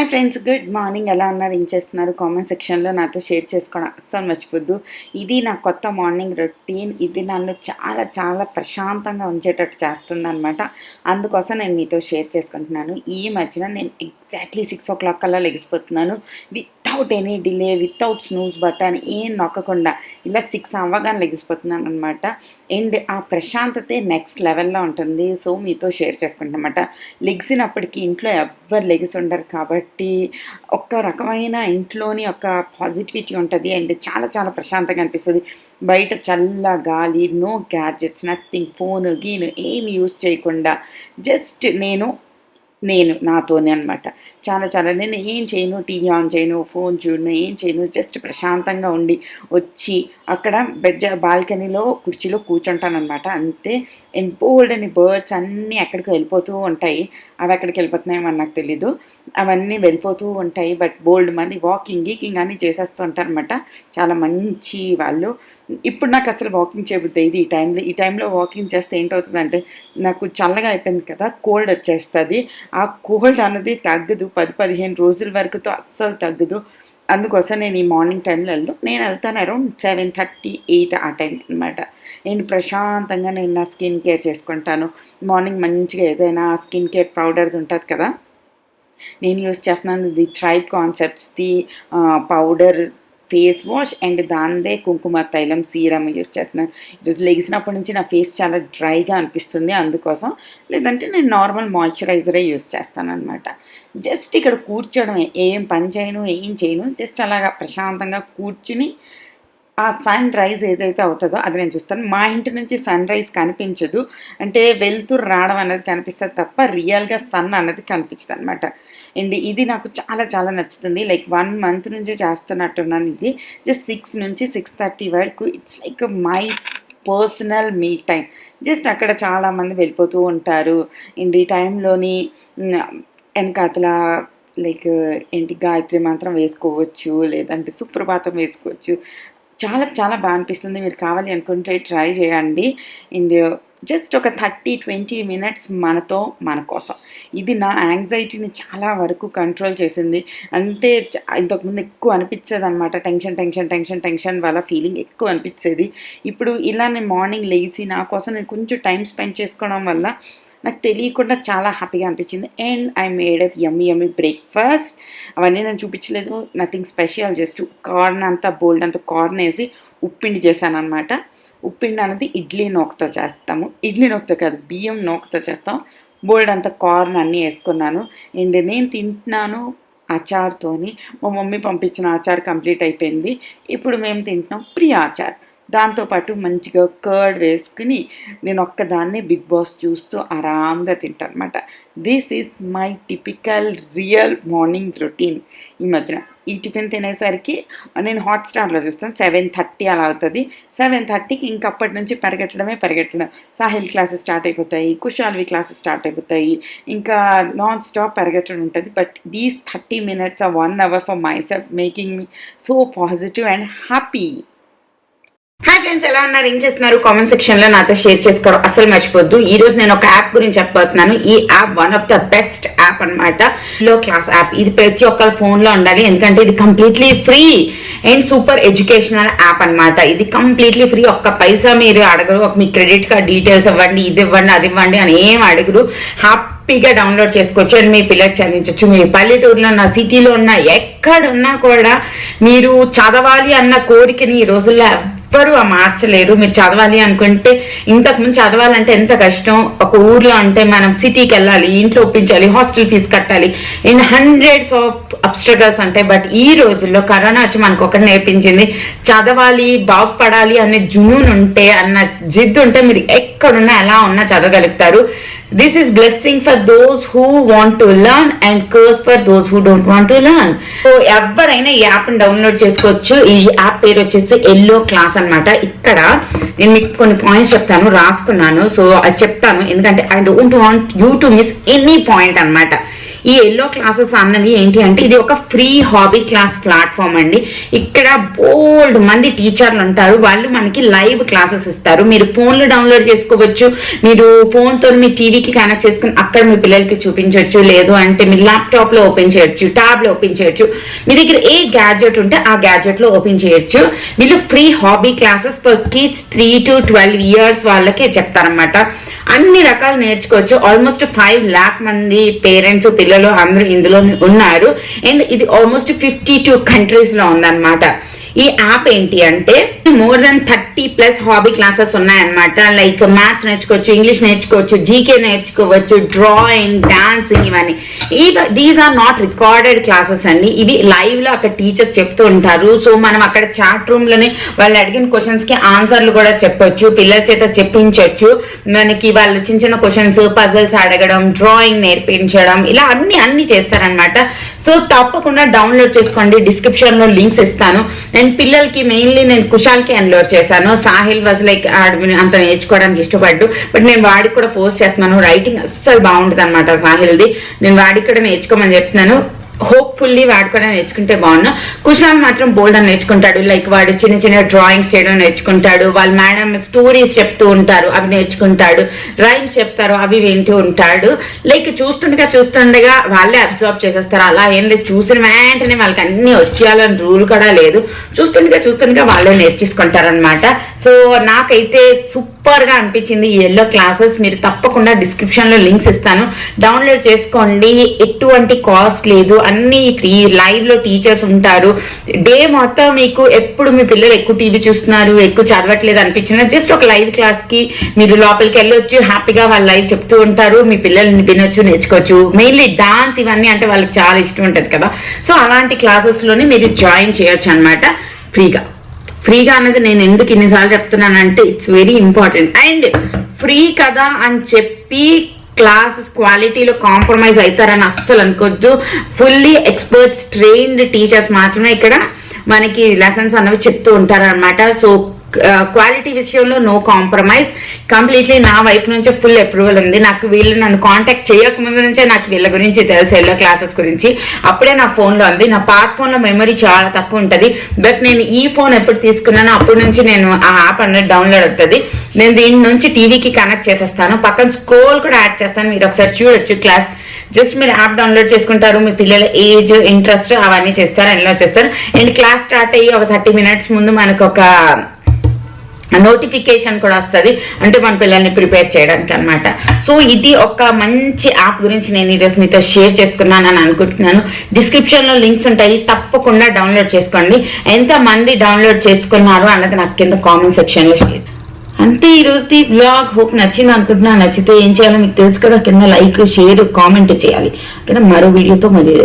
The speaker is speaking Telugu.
Hi friends, good morning. ఎలా ఉన్నారు, ఏం చేస్తున్నారు? కామెంట్ సెక్షన్లో నాతో షేర్ చేసుకోవడం అస్సలు మర్చిపోద్దు. ఇది నా కొత్త మార్నింగ్ రొటీన్. ఇది నన్ను చాలా చాలా ప్రశాంతంగా ఉంచేటట్టు చేస్తుందన్నమాట. అందుకోసం నేను మీతో షేర్ చేసుకుంటున్నాను. ఈ మధ్యన నేను ఎగ్జాక్ట్లీ 6 o'clock కల్లా లెగిసిపోతున్నాను. Without any delay, without snooze button ఏం నొక్కకుండా ఇలా 6 అవ్వగానే లెగిసిపోతున్నాను అనమాట. అండ్ ఆ ప్రశాంతతే నెక్స్ట్ లెవెల్లో ఉంటుంది. సో మీతో షేర్ చేసుకుంటానమాట. లెగిసినప్పటికీ ఇంట్లో ఎవ్వరు లెగిసి ఉండరు కాబట్టి ఒక రకమైన ఇంట్లోని ఒక పాజిటివిటీ ఉంటుంది. అండ్ చాలా చాలా ప్రశాంతంగా అనిపిస్తుంది. బయట చల్ల గాలి, నో గ్యాడ్జెట్స్, నథింగ్, ఫోన్ గీను ఏమి యూజ్ చేయకుండా జస్ట్ నేను నాతోనే అనమాట. చాలా చాలా నేను ఏం చేయను, టీవీ ఆన్ చేయను, ఫోన్ చూడను, ఏం చేయను. జస్ట్ ప్రశాంతంగా ఉండి వచ్చి అక్కడ బాల్కనీలో కుర్చీలో కూర్చుంటాను అనమాట. అంతే. అండ్ బోల్డ్ అని బర్డ్స్ అన్నీ ఎక్కడికి వెళ్ళిపోతూ ఉంటాయి. అవి ఎక్కడికి వెళ్ళిపోతున్నాయో నాకు తెలీదు. అవన్నీ వెళ్ళిపోతూ ఉంటాయి. బట్ బోల్డ్ మంది వాకింగ్ అన్నీ చేసేస్తూ ఉంటారు అనమాట. చాలా మంచి వాళ్ళు. ఇప్పుడు నాకు అసలు వాకింగ్ చేయబుద్ది ఇది ఈ టైంలో వాకింగ్ చేస్తే ఏంటవుతుందంటే, నాకు చల్లగా అయిపోయింది కదా, కోల్డ్ వచ్చేస్తుంది. ఆ కోల్డ్ అన్నది తగ్గదు, 10-15 రోజుల వరకుతో అస్సలు తగ్గదు. అందుకోసం నేను ఈ మార్నింగ్ టైంలో నేను వెళ్తాను అరౌండ్ 7:30-8 ఆ టైం అనమాట. నేను ప్రశాంతంగా నా స్కిన్ కేర్ చేసుకుంటాను. మార్నింగ్ మంచిగా ఏదైనా స్కిన్ కేర్ పౌడర్స్ ఉంటుంది కదా, నేను యూస్ చేస్తున్నాను. ది ట్రైబ్ కాన్సెప్ట్స్ది పౌడర్ ఫేస్ వాష్ అండ్ దాందే కుంకుమ తైలం సీరం యూస్ చేస్తున్నాను. ఈరోజు లెగిసినప్పటి నుంచి నా ఫేస్ చాలా డ్రైగా అనిపిస్తుంది. అందుకోసం లేదంటే నేను నార్మల్ మాయిశ్చరైజరే యూస్ చేస్తాను అనమాట. జస్ట్ ఇక్కడ కూర్చోవడమే, ఏం పని చేయను, ఏం చేయను. జస్ట్ అలాగా ప్రశాంతంగా కూర్చుని ఆ సన్ రైజ్ ఏదైతే అవుతుందో అది నేను చూస్తాను. మా ఇంటి నుంచి సన్ రైజ్ కనిపించదు, అంటే వెలుతురు రావడం అనేది కనిపిస్తుంది తప్ప రియల్గా సన్ అన్నది కనిపించదు అనమాట. అండ్ ఇది నాకు చాలా చాలా నచ్చుతుంది. లైక్ 1 month నుంచి చేస్తున్నట్టున్నాను ఇది. జస్ట్ 6 నుంచి 6:30 వరకు it's like my personal me time. Just అక్కడ చాలామంది వెళ్ళిపోతూ ఉంటారు. అండ్ ఈ టైంలోని వెనకాతల లైక్ గాయత్రి మంత్రం వేసుకోవచ్చు, లేదంటే సుప్రభాతం వేసుకోవచ్చు. చాలా చాలా బాగా అనిపిస్తుంది. మీరు కావాలి అనుకుంటే ట్రై చేయండి. అండ్ జస్ట్ ఒక 30-20 minutes మన కోసం. ఇది నా యాంగ్జైటీని చాలా వరకు కంట్రోల్ చేసింది. అంటే ఇంతకుముందు ఎక్కువ అనిపించేది అనమాట. టెన్షన్ వల్ల ఫీలింగ్ ఎక్కువ అనిపించేది. ఇప్పుడు ఇలా నేను మార్నింగ్ లేచి నా కోసం నేను కొంచెం టైం స్పెండ్ చేసుకోవడం వల్ల నాకు తెలియకుండా చాలా హ్యాపీగా అనిపించింది. And I made a yummy breakfast. అవన్నీ నేను చూపించలేదు, నథింగ్ స్పెషల్. జస్ట్ కార్న్ అంతా బోల్డ్ అంత కార్న్ వేసి ఉప్పిండి చేశాను అనమాట. ఉప్పిండి అనేది ఇడ్లీ నూకతో చేస్తాము. ఇడ్లీ నూకతో కాదు, బియ్యం నూకతో చేస్తాం. బోల్డ్ అంత కార్న్ అన్నీ వేసుకున్నాను. అండ్ నేను తింటున్నాను అచార్తోని. మా మమ్మీ పంపించిన అచార్ కంప్లీట్ అయిపోయింది. ఇప్పుడు మేము తింటున్నాం ప్రియా అచార్. దాంతోపాటు మంచిగా కర్డ్ వేసుకుని నేను ఒక్కదాన్నే బిగ్ బాస్ చూస్తూ ఆరాంగా తింటాను అనమాట. This is my typical real morning routine. ఈ మధ్యన ఈ టిఫిన్ తినేసరికి నేను హాట్‌స్టార్లో చూస్తాను. 7:30 అలా అవుతుంది. 7:30కి ఇంక అప్పటి నుంచి పరిగెట్టడం. సాహిల్ క్లాసెస్ స్టార్ట్ అయిపోతాయి, కుషాల్వి క్లాసెస్ స్టార్ట్ అయిపోతాయి. ఇంకా నాన్ స్టాప్ పరిగెట్టడం ఉంటుంది. But these 30 minutes or 1 hour for myself making me so positive and happy. Hi friends, ఎలా ఉన్నారు, ఏం చేస్తున్నారు? కామెంట్ సెక్షన్లో నాతో షేర్ చేసుకోవడం అసలు మర్చిపోద్దు. ఈ రోజు నేను ఒక యాప్ గురించి చెప్పబోతున్నాను. ఈ app one of the best app అనమాట. లో క్లాస్ యాప్. ఇది ప్రతి ఒక్కరి ఫోన్లో ఉండాలి, ఎందుకంటే ఇది completely free and super educational app అనమాట. ఇది కంప్లీట్లీ ఫ్రీ. ఒక్క పైసా మీరు అడగరు. మీ క్రెడిట్ కార్డ్ డీటెయిల్స్ ఇవ్వండి, ఇది ఇవ్వండి, అది ఇవ్వండి అని ఏం అడగరు. హ్యాపీగా డౌన్లోడ్ చేసుకోవచ్చు అండ్ మీ పిల్లలకి చదివించవచ్చు. మీ పల్లెటూరులో ఉన్న, సిటీలో ఉన్న, ఎక్కడున్నా కూడా మీరు చదవాలి అన్న కోరికని ఈ రోజుల్లో ఎవ్వరూ మార్చలేరు. మీరు చదవాలి అనుకుంటే, ఇంతకుముందు చదవాలంటే ఎంత కష్టం. ఒక ఊర్లో అంటే మనం సిటీకి వెళ్ళాలి, ఇంట్లో ఒప్పించాలి, హాస్టల్ ఫీజు కట్టాలి, ఇన్ హండ్రెడ్స్ ఆఫ్ అబ్స్ట్రగల్స్ ఉంటాయి. బట్ ఈ రోజుల్లో కరోనా వచ్చి మనకు ఒకటి నేర్పించింది, చదవాలి, బాగుపడాలి అనే జునూన్ ఉంటే, అన్న జిద్దు ఉంటే మీరు ఎక్కడున్నా ఎలా ఉన్నా చదవగలుగుతారు. This is blessing for those who want to learn and curse for those who don't want to learn. So ఎవరైనా ఈ యాప్ని డౌన్లోడ్ చేసుకోవచ్చు. ఈ యాప్ పేరు వచ్చేసి ఎల్లో క్లాస్ అనమాట. ఇక్కడ నేను మీకు కొన్ని పాయింట్స్ చెప్తాను, రాసుకున్నాను. సో అది చెప్తాను, ఎందుకంటే I don't want you to miss any point అనమాట. ఈ ఎల్లో క్లాసెస్ అన్నవి ఏంటి అంటే ఇది ఒక ఫ్రీ హాబీ క్లాస్ ప్లాట్ఫామ్ అండి. ఇక్కడ బోల్డ్ మంది టీచర్లు ఉంటారు, వాళ్ళు మనకి లైవ్ క్లాసెస్ ఇస్తారు. మీరు ఫోన్లో డౌన్లోడ్ చేసుకోవచ్చు, మీరు ఫోన్తో మీ టీవీకి కనెక్ట్ చేసుకుని అక్కడ మీ పిల్లలకి చూపించవచ్చు, లేదు అంటే మీరు ల్యాప్టాప్ లో ఓపెన్ చేయొచ్చు, ట్యాబ్ లో ఓపెన్ చేయొచ్చు, మీ దగ్గర ఏ గ్యాడ్జెట్ ఉంటే ఆ గ్యాడ్జెట్ లో ఓపెన్ చేయొచ్చు. వీళ్ళు free hobby classes for kids 3 to 12 years వాళ్ళకే చెప్తారనమాట. అన్ని రకాలు నేర్చుకోవచ్చు. ఆల్మోస్ట్ 5 lakh మంది పేరెంట్స్ పిల్లలు అందరూ ఇందులో ఉన్నారు. అండ్ ఇది ఆల్మోస్ట్ 52 countries లో ఉందన్నమాట. ఈ యాప్ ఏంటి అంటే మోర్ దెన్ 30+ హాబీ క్లాసెస్ ఉన్నాయన్నమాట. లైక్ మ్యాథ్స్ నేర్చుకోవచ్చు, ఇంగ్లీష్ నేర్చుకోవచ్చు, జీకే నేర్చుకోవచ్చు, డ్రాయింగ్, డాన్సింగ్, ఇవన్నీ. These are not recorded classes అండి, ఇవి లైవ్ లో అక్కడ టీచర్స్ చెప్తూ ఉంటారు. సో మనం అక్కడ చాట్ రూమ్ లోనే వాళ్ళు అడిగిన క్వశ్చన్స్ కి ఆన్సర్లు కూడా చెప్పొచ్చు, పిల్లల చేత చెప్పించవచ్చు. మనకి వాళ్ళు చిన్న చిన్న క్వశ్చన్స్, పజల్స్ అడగడం, డ్రాయింగ్ నేర్పించడం, ఇలా అన్ని చేస్తారనమాట. సో తప్పకుండా డౌన్లోడ్ చేసుకోండి, డిస్క్రిప్షన్ లో లింక్స్ ఇస్తాను. అండ్ పిల్లలకి మెయిన్లీ నేను కుషాల్కి అన్లోడ్ చేశాను. సాహిల్ వాజ్ లైక్ అంత నేర్చుకోవడానికి ఇష్టపడ్డు, బట్ నేను వాడికి కూడా ఫోర్స్ చేస్తున్నాను. రైటింగ్ అస్సలు బాగుంటుంది అనమాట సాహిల్ది, నేను వాడికి కూడా నేర్చుకోమని చెప్తున్నాను. హోప్ఫుల్లీ వాడు కూడా నేర్చుకుంటే బాగున్నా. కుషాల్ మాత్రం బోల్డ్ అని నేర్చుకుంటాడు. లైక్ వాడు చిన్న చిన్న డ్రాయింగ్స్ చేయడం నేర్చుకుంటాడు, వాళ్ళ మేడం స్టోరీస్ చెప్తూ ఉంటారు అవి నేర్చుకుంటాడు, రైమ్స్ చెప్తారు అవి వింటూ ఉంటాడు. లైక్ చూస్తుండగా వాళ్ళే అబ్జర్వ్ చేసేస్తారు. అలా ఏం లేదు, చూసిన వెంటనే వాళ్ళకి అన్ని వచ్చేయాలని రూల్ కూడా లేదు, చూస్తుండగా వాళ్ళే నేర్చేసుకుంటారు అనమాట. సో నాకైతే సూపర్ గా అనిపించింది ఈ ఎల్లో క్లాసెస్. మీరు తప్పకుండా డిస్క్రిప్షన్ లో లింక్స్ ఇస్తాను, డౌన్లోడ్ చేసుకోండి. ఎటువంటి కాస్ట్ లేదు, అన్ని ఫ్రీ, లైవ్ లో టీచర్స్ ఉంటారు. డే మొత్తం మీకు ఎప్పుడు మీ పిల్లలు ఎక్కువ టీవీ చూస్తున్నారు, ఎక్కువ చదవట్లేదు అనిపించిన జస్ట్ ఒక లైవ్ క్లాస్ కి మీరు లోపలికి వెళ్ళొచ్చు, హ్యాపీగా వాళ్ళు లైవ్ చెప్తూ ఉంటారు, మీ పిల్లల్ని వినొచ్చు, నేర్చుకోవచ్చు. మెయిన్లీ డాన్స్ ఇవన్నీ అంటే వాళ్ళకి చాలా ఇష్టం ఉంటది కదా. సో అలాంటి క్లాసెస్ లోనే మీరు జాయిన్ చేయొచ్చు అనమాట ఫ్రీగా అన్నది నేను ఎందుకు ఇన్నిసార్లు చెప్తున్నానంటే it's very important. And free కదా అని చెప్పి క్లాసెస్ క్వాలిటీలో కాంప్రమైజ్ అవుతారని అస్సలు అనుకోవద్దు. ఫుల్లీ ఎక్స్పర్ట్స్, ట్రైన్డ్ టీచర్స్ మాత్రమే ఇక్కడ మనకి లెసన్స్ అన్నవి చెప్తూ ఉంటారనమాట. సో క్వాలిటీ విషయంలో నో కాంప్రమైజ్, కంప్లీట్లీ నా వైపు నుంచే ఫుల్ అప్రూవల్ ఉంది. నాకు వీళ్ళు నన్ను కాంటాక్ట్ చేయకముందు నుంచే నాకు వీళ్ళ గురించి తెలుసు, ఎల్లో క్లాసెస్ గురించి. అప్పుడే నా ఫోన్లో ఉంది. నా పాత ఫోన్లో మెమరీ చాలా తక్కువ ఉంటుంది, బట్ నేను ఈ ఫోన్ ఎప్పుడు తీసుకున్నానో అప్పటి నుంచి నేను ఆ యాప్ అనేది డౌన్లోడ్ అవుతుంది. నేను దీని నుంచి టీవీకి కనెక్ట్ చేసేస్తాను, పక్కన స్క్రోల్ కూడా యాడ్ చేస్తాను, మీరు ఒకసారి చూడొచ్చు క్లాస్. జస్ట్ మీరు యాప్ డౌన్లోడ్ చేసుకుంటారు, మీ పిల్లల ఏజ్, ఇంట్రెస్ట్ అవన్నీ చేస్తారు, ఎన్లో చేస్తారు. అండ్ క్లాస్ స్టార్ట్ అయ్యి ఒక 30 minutes ముందు మనకు ఒక నోటిఫికేషన్ కూడా వస్తుంది, అంటే మన పిల్లల్ని ప్రిపేర్ చేయడానికి అనమాట. సో ఇది ఒక మంచి యాప్ గురించి నేను ఈరోజు మీతో షేర్ చేసుకున్నానని అనుకుంటున్నాను. డిస్క్రిప్షన్ లో లింక్స్ ఉంటాయి, తప్పకుండా డౌన్లోడ్ చేసుకోండి. ఎంత మంది డౌన్లోడ్ చేసుకున్నారు అన్నది నాకు కింద కామెంట్ సెక్షన్ లో షేర్. అంతే ఈ రోజుది వ్లాగ్. హోప్ నచ్చింది అనుకుంటున్నా. నచ్చితే ఏం చేయాలో మీకు తెలుసు కదా, కింద లైక్, షేర్, కామెంట్ చేయాలి. మరో వీడియోతో మళ్ళీ